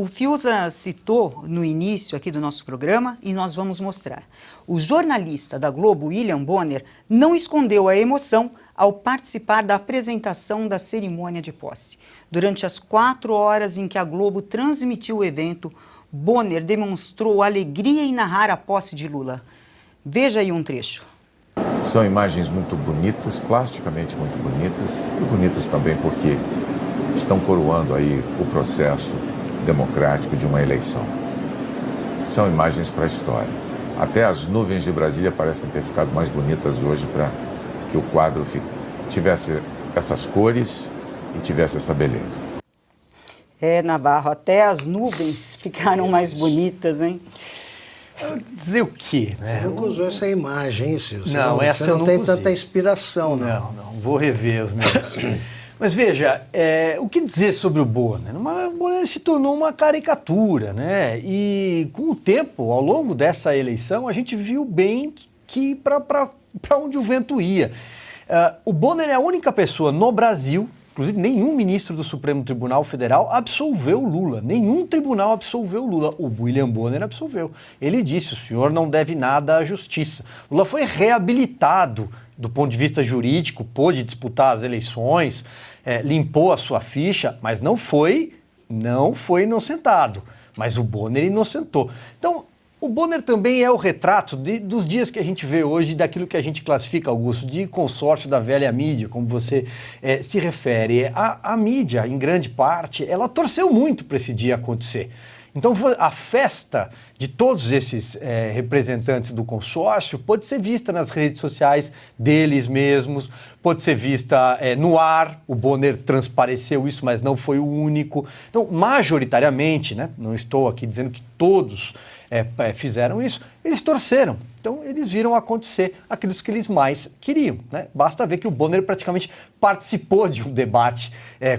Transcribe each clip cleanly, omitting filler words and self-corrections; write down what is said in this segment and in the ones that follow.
O Fiuza citou no início aqui do nosso programa e nós vamos mostrar. O jornalista da Globo, William Bonner, não escondeu a emoção ao participar da apresentação da cerimônia de posse. Durante as 4 horas em que a Globo transmitiu o evento, Bonner demonstrou alegria em narrar a posse de Lula. Veja aí um trecho. São imagens muito bonitas, plasticamente muito bonitas, e bonitas também porque estão coroando aí o processo democrático de uma eleição. São imagens para a história. Até as nuvens de Brasília parecem ter ficado mais bonitas hoje para que o quadro tivesse essas cores e tivesse essa beleza. Navarro, até as nuvens ficaram mais bonitas, hein? Dizer o quê, né? Você nunca usou essa imagem, hein, Silvio? Não, essa você eu não nunca tem usei. tanta inspiração, Não, vou rever os meus. Mas veja, o que dizer sobre o Bonner? O Bonner se tornou uma caricatura, né? E com o tempo, ao longo dessa eleição, a gente viu bem que para onde o vento ia. O Bonner é a única pessoa no Brasil, inclusive nenhum ministro do Supremo Tribunal Federal absolveu Lula. Nenhum tribunal absolveu Lula. O William Bonner absolveu. Ele disse, o senhor não deve nada à justiça. Lula foi reabilitado do ponto de vista jurídico, pôde disputar as eleições, limpou a sua ficha, mas não foi inocentado. Mas o Bonner inocentou. Então, o Bonner também é o retrato dos dias que a gente vê hoje, daquilo que a gente classifica, Augusto, de consórcio da velha mídia, como você se refere. A mídia, em grande parte, ela torceu muito para esse dia acontecer. Então, a festa de todos esses representantes do consórcio pode ser vista nas redes sociais deles mesmos, pode ser vista no ar. O Bonner transpareceu isso, mas não foi o único. Então, majoritariamente, né, não estou aqui dizendo que todos fizeram isso, eles torceram. Então, eles viram acontecer aquilo que eles mais queriam, né? Basta ver que o Bonner praticamente participou de um debate.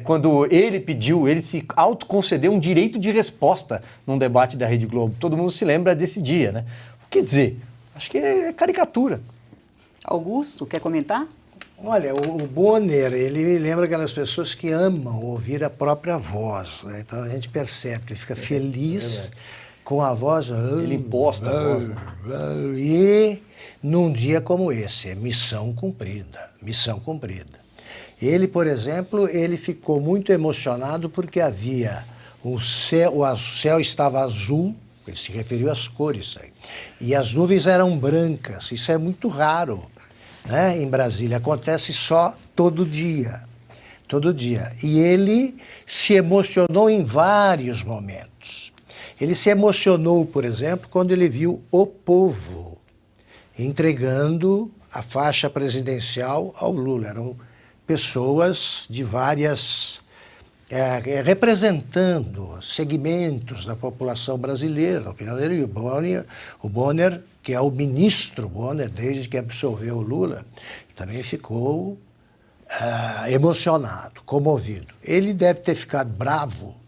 Quando ele se autoconcedeu um direito de resposta num debate da Rede Globo. Todo mundo se lembra desse dia, né? O que dizer? Acho que é caricatura. Augusto, quer comentar? Olha, o Bonner, ele me lembra aquelas pessoas que amam ouvir a própria voz, né? Então, a gente percebe que ele fica feliz com a voz. Ele imposta a voz. Né? E num dia como esse, missão cumprida, missão cumprida. Ele, por exemplo, ele ficou muito emocionado porque havia o céu estava azul, ele se referiu às cores aí, e as nuvens eram brancas. Isso é muito raro, né? Em Brasília, acontece só todo dia. E ele se emocionou em vários momentos. Ele se emocionou, por exemplo, quando ele viu o povo entregando a faixa presidencial ao Lula. Eram pessoas de várias... representando segmentos da população brasileira, na opinião dele. E o Bonner, que é o ministro Bonner, desde que absolveu o Lula, também ficou emocionado, comovido. Ele deve ter ficado bravo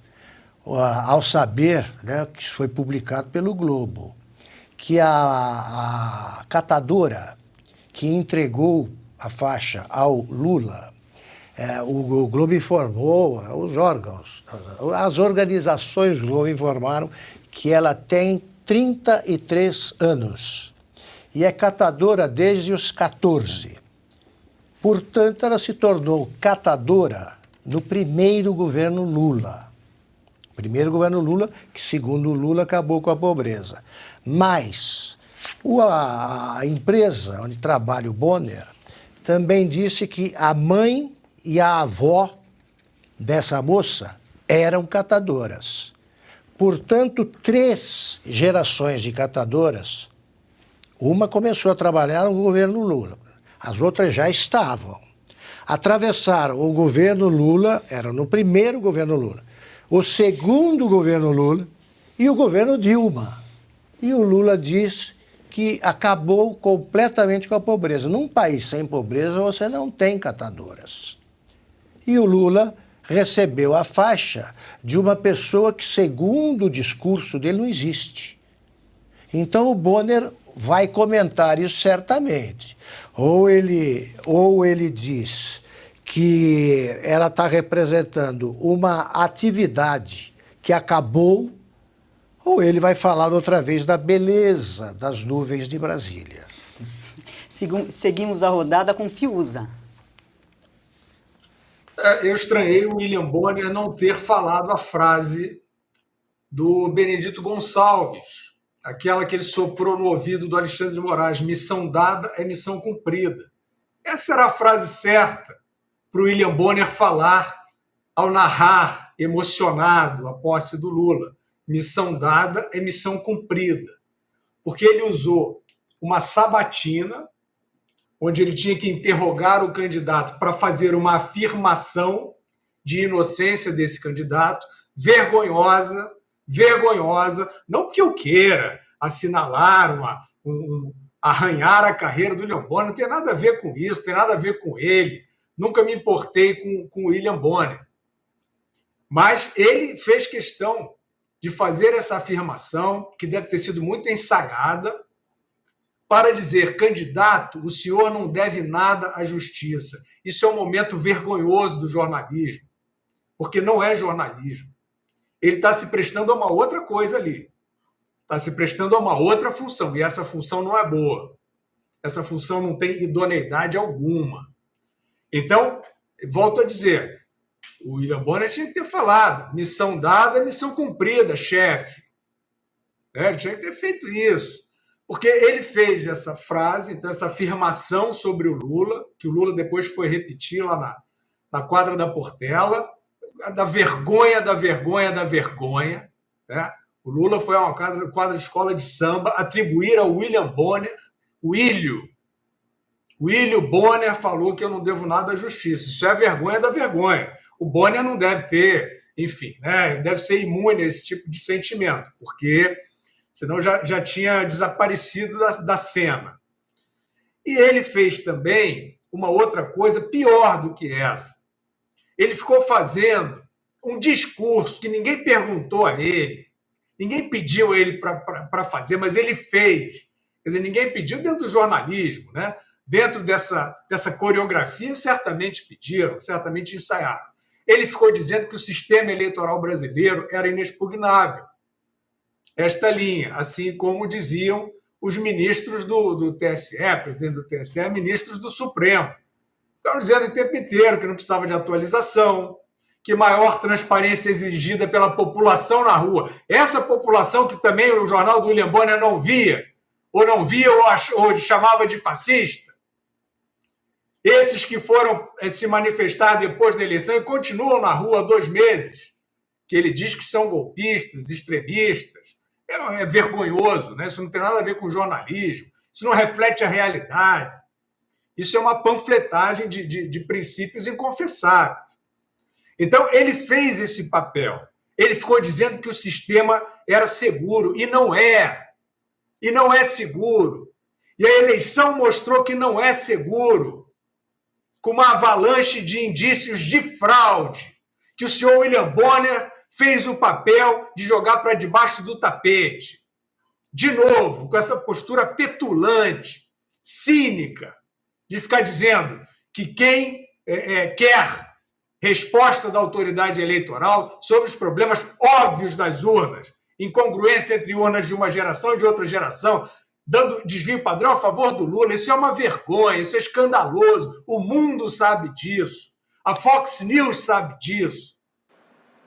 ao saber, né, que isso foi publicado pelo Globo, que a catadora que entregou a faixa ao Lula, o Globo informou, os órgãos, as organizações do Globo informaram que ela tem 33 anos e é catadora desde os 14. Portanto, ela se tornou catadora no primeiro governo Lula. Primeiro governo Lula, que segundo o Lula acabou com a pobreza. Mas a empresa onde trabalha o Bonner também disse que a mãe e a avó dessa moça eram catadoras. Portanto, 3 gerações de catadoras, uma começou a trabalhar no governo Lula, as outras já estavam. Atravessaram o governo Lula, era no primeiro governo Lula, o segundo governo Lula e o governo Dilma. E o Lula diz que acabou completamente com a pobreza. Num país sem pobreza, você não tem catadoras. E o Lula recebeu a faixa de uma pessoa que, segundo o discurso dele, não existe. Então o Bonner vai comentar isso certamente. Ou ele diz que ela está representando uma atividade que acabou, ou ele vai falar outra vez da beleza das nuvens de Brasília. Seguimos a rodada com Fiuza. Eu estranhei o William Bonner não ter falado a frase do Benedito Gonçalves, aquela que ele soprou no ouvido do Alexandre de Moraes: missão dada é missão cumprida. Essa era a frase certa para o William Bonner falar ao narrar, emocionado, a posse do Lula. Missão dada é missão cumprida. Porque ele usou uma sabatina, onde ele tinha que interrogar o candidato para fazer uma afirmação de inocência desse candidato, vergonhosa, não porque eu queira assinalar, arranhar a carreira do William Bonner, não tem nada a ver com isso, tem nada a ver com ele, nunca me importei com o William Bonner. Mas ele fez questão de fazer essa afirmação, que deve ter sido muito ensaiada, para dizer: candidato, o senhor não deve nada à justiça. Isso é um momento vergonhoso do jornalismo, porque não é jornalismo. Ele está se prestando a uma outra coisa ali. Está se prestando a uma outra função, e essa função não é boa. Essa função não tem idoneidade alguma. Então, volto a dizer, o William Bonner tinha que ter falado: missão dada, missão cumprida, chefe. Ele tinha que ter feito isso. Porque ele fez essa frase, então, essa afirmação sobre o Lula, que o Lula depois foi repetir lá na quadra da Portela, da vergonha, né? O Lula foi a uma quadra de escola de samba, atribuir ao William Bonner, o Willio Bonner falou que eu não devo nada à justiça. Isso é a vergonha da vergonha. O Bonner não deve ter, enfim, né? Ele deve ser imune a esse tipo de sentimento, porque senão já tinha desaparecido da cena. E ele fez também uma outra coisa pior do que essa. Ele ficou fazendo um discurso que ninguém perguntou a ele, ninguém pediu a ele para fazer, mas ele fez. Quer dizer, ninguém pediu dentro do jornalismo, né? Dentro dessa coreografia, certamente pediram, certamente ensaiaram. Ele ficou dizendo que o sistema eleitoral brasileiro era inexpugnável. Esta linha, assim como diziam os ministros do TSE, presidente do TSE, ministros do Supremo. Ficaram dizendo o tempo inteiro que não precisava de atualização, que maior transparência exigida pela população na rua. Essa população que também o jornal do William Bonner não via ou chamava de fascista. Esses que foram se manifestar depois da eleição e continuam na rua há 2 meses, que ele diz que são golpistas, extremistas. É vergonhoso, né? Isso não tem nada a ver com jornalismo, isso não reflete a realidade. Isso é uma panfletagem de princípios inconfessáveis. Então, ele fez esse papel. Ele ficou dizendo que o sistema era seguro, e não é. E não é seguro. E a eleição mostrou que não é seguro, com uma avalanche de indícios de fraude, que o senhor William Bonner fez o papel de jogar para debaixo do tapete. De novo, com essa postura petulante, cínica, de ficar dizendo que quem quer resposta da autoridade eleitoral sobre os problemas óbvios das urnas, incongruência entre urnas de uma geração e de outra geração, dando desvio padrão a favor do Lula, isso é uma vergonha, isso é escandaloso, o mundo sabe disso, a Fox News sabe disso.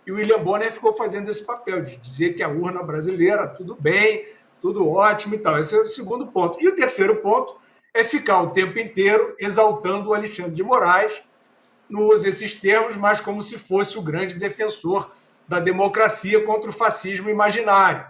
E o William Bonner ficou fazendo esse papel de dizer que a urna brasileira, tudo bem, tudo ótimo e tal. Esse é o segundo ponto. E o terceiro ponto é ficar o tempo inteiro exaltando o Alexandre de Moraes, não usa esses termos, mas como se fosse o grande defensor da democracia contra o fascismo imaginário.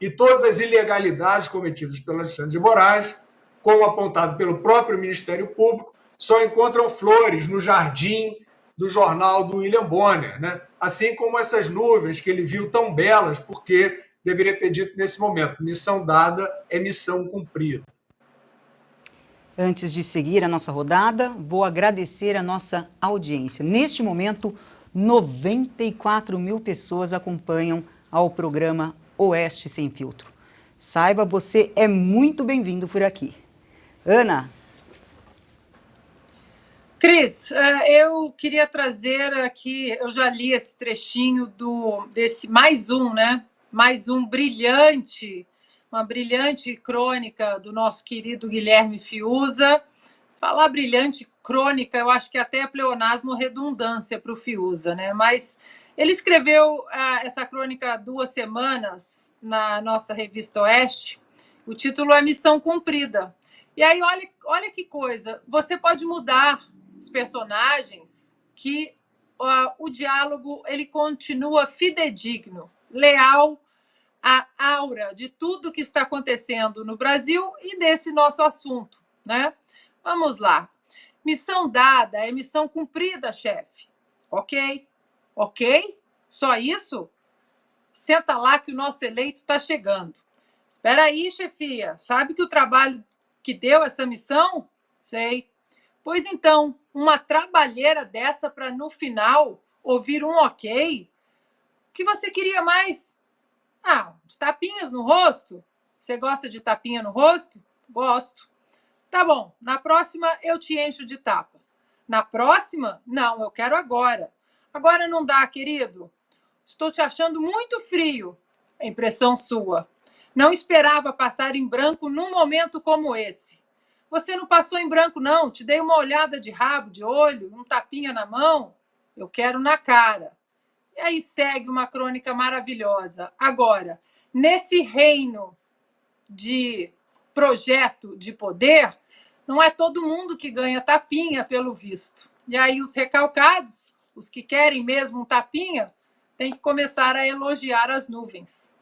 E todas as ilegalidades cometidas pelo Alexandre de Moraes, como apontado pelo próprio Ministério Público, só encontram flores no jardim do jornal do William Bonner, né? Assim como essas nuvens que ele viu tão belas, porque deveria ter dito nesse momento: missão dada é missão cumprida. Antes de seguir a nossa rodada, vou agradecer a nossa audiência. Neste momento, 94 mil pessoas acompanham ao programa Oeste Sem Filtro. Saiba, você é muito bem-vindo por aqui. Ana. Cris, eu queria trazer aqui, eu já li esse trechinho desse mais um, né? Mais um brilhante, uma brilhante crônica do nosso querido Guilherme Fiuza. Falar brilhante crônica, eu acho que até é pleonasmo redundância para o Fiuza, né? Mas ele escreveu essa crônica há 2 semanas na nossa revista Oeste. O título é Missão Cumprida. E aí, olha que coisa, você pode mudar os personagens que o diálogo ele continua fidedigno, leal à aura de tudo que está acontecendo no Brasil e desse nosso assunto, né? Vamos lá. Missão dada é missão cumprida, chefe. Ok? Ok? Só isso? Senta lá que o nosso eleito está chegando. Espera aí, chefia. Sabe que o trabalho que deu essa missão? Sei. Pois então, uma trabalheira dessa para no final ouvir um ok? O que você queria mais? Uns tapinhas no rosto? Você gosta de tapinha no rosto? Gosto. Tá bom, na próxima eu te encho de tapa. Na próxima? Não, eu quero agora. Agora não dá, querido. Estou te achando muito frio. É impressão sua. Não esperava passar em branco num momento como esse. Você não passou em branco, não. Te dei uma olhada de rabo, de olho, um tapinha na mão. Eu quero na cara. E aí segue uma crônica maravilhosa. Agora, nesse reino de projeto de poder, não é todo mundo que ganha tapinha, pelo visto. E aí os recalcados, os que querem mesmo um tapinha, têm que começar a elogiar as nuvens.